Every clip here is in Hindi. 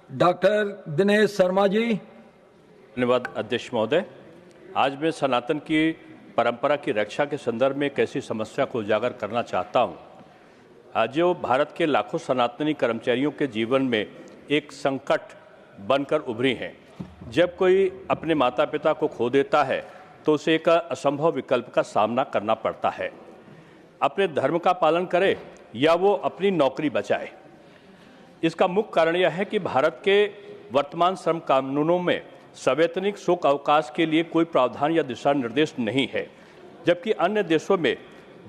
डॉक्टर दिनेश शर्मा जी। धन्यवाद अध्यक्ष महोदय। आज मैं सनातन की परंपरा की रक्षा के संदर्भ में एक ऐसी समस्या को उजागर करना चाहता हूँ आज जो भारत के लाखों सनातनी कर्मचारियों के जीवन में एक संकट बनकर उभरी हैं। जब कोई अपने माता पिता को खो देता है तो उसे एक असंभव विकल्प का सामना करना पड़ता है, अपने धर्म का पालन करे या वो अपनी नौकरी बचाए। इसका मुख्य कारण यह है कि भारत के वर्तमान श्रम कानूनों में सवैतनिक शोक अवकाश के लिए कोई प्रावधान या दिशा निर्देश नहीं है, जबकि अन्य देशों में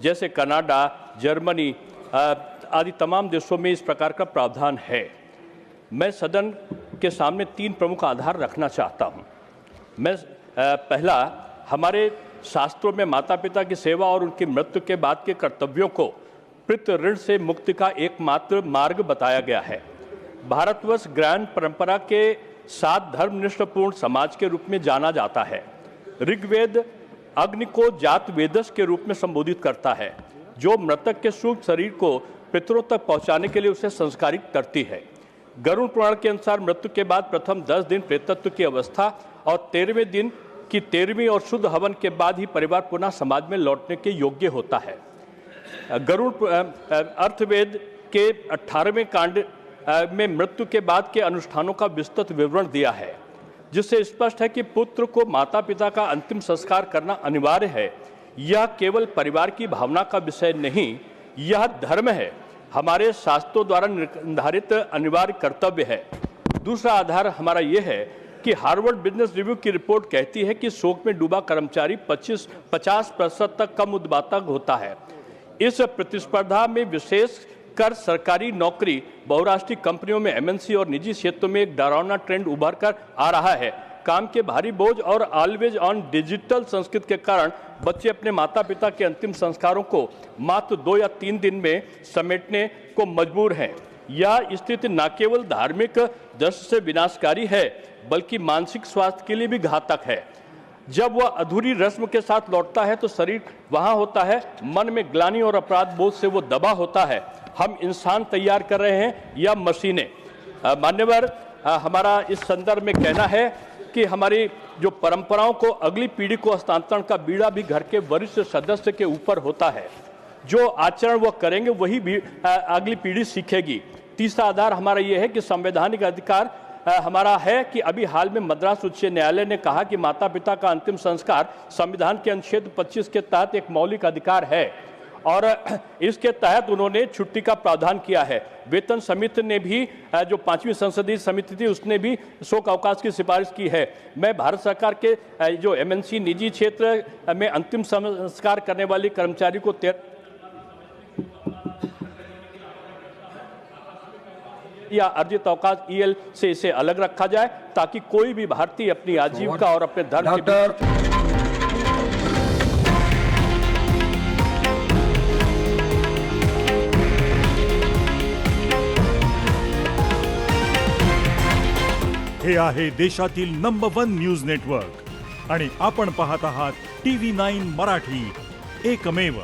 जैसे कनाडा, जर्मनी आदि तमाम देशों में इस प्रकार का प्रावधान है। मैं सदन के सामने 3 प्रमुख आधार रखना चाहता हूं। पहला, हमारे शास्त्रों में माता पिता की सेवा और उनकी मृत्यु के बाद के कर्तव्यों को पितृ ऋण से मुक्ति का एकमात्र मार्ग बताया गया है। भारतवर्ष ज्ञान परंपरा के 7 धर्मनिष्ठपूर्ण समाज के रूप में जाना जाता है। ऋग्वेद अग्नि को जात वेदस के रूप में संबोधित करता है, जो मृतक के सूक्ष्म शरीर को पितरों तक पहुंचाने के लिए उसे संस्कारित करती है। गरुड़ पुराण के अनुसार मृत्यु के बाद प्रथम 10 दिन प्रेतत्व की अवस्था और 13वें दिन की 13वीं और शुद्ध हवन के बाद ही परिवार पुनः समाज में लौटने के योग्य होता है। गरुड़ अर्थवेद के 18वें कांड में मृत्यु के बाद के अनुष्ठानों का विस्तृत विवरण दिया है, जिससे स्पष्ट है कि पुत्र को माता पिता का अंतिम संस्कार करना अनिवार्य है। यह केवल परिवार की भावना का विषय नहीं, यह धर्म है, हमारे शास्त्रों द्वारा निर्धारित अनिवार्य कर्तव्य है। दूसरा आधार हमारा यह है कि हार्वर्ड बिजनेस रिव्यू की रिपोर्ट कहती है कि शोक में डूबा कर्मचारी 50% तक कम उत्पादक होता है। इस प्रतिस्पर्धा में विशेष कर सरकारी नौकरी, बहुराष्ट्रीय कंपनियों में एमएनसी और निजी क्षेत्रों में एक डरावना ट्रेंड उभर कर आ रहा है। काम के भारी बोझ और ऑलवेज ऑन डिजिटल संस्कृति के कारण बच्चे अपने माता पिता के अंतिम संस्कारों को मात्र 2 या 3 दिन में समेटने को मजबूर हैं। यह स्थिति न केवल धार्मिक दृष्टि से विनाशकारी है, बल्कि मानसिक स्वास्थ्य के लिए भी घातक है। जब वह अधूरी रस्म के साथ लौटता है तो शरीर वहां होता है, मन में ग्लानि और अपराध बोध से वो दबा होता है। हम इंसान तैयार कर रहे हैं या मशीनें? मान्यवर, हमारा इस संदर्भ में कहना है कि हमारी जो परंपराओं को अगली पीढ़ी को हस्तांतरण का बीड़ा भी घर के वरिष्ठ सदस्य के ऊपर होता है। जो आचरण वह करेंगे वही भी अगली पीढ़ी सीखेगी। तीसरा आधार हमारा यह है कि संवैधानिक अधिकार हमारा है कि अभी हाल में मद्रास उच्च न्यायालय ने कहा कि माता पिता का अंतिम संस्कार संविधान के अनुच्छेद 25 के तहत एक मौलिक अधिकार है और इसके तहत उन्होंने छुट्टी का प्रावधान किया है। वेतन समिति ने भी, जो 5वीं संसदीय समिति थी, उसने भी शोक अवकाश की सिफारिश की है। मैं भारत सरकार के जो एमएनसी निजी क्षेत्र में अंतिम संस्कार करने वाली कर्मचारी को या अर्जित अवकाश ईएल से इसे अलग रखा जाए, ताकि कोई भी भारतीय अपनी आजीविका और अपने धर्म के हे आहे देशातील नंबर 1 न्यूज नेटवर्क आणि आपण पाहत आहात TV9 मराठी, एकमेव।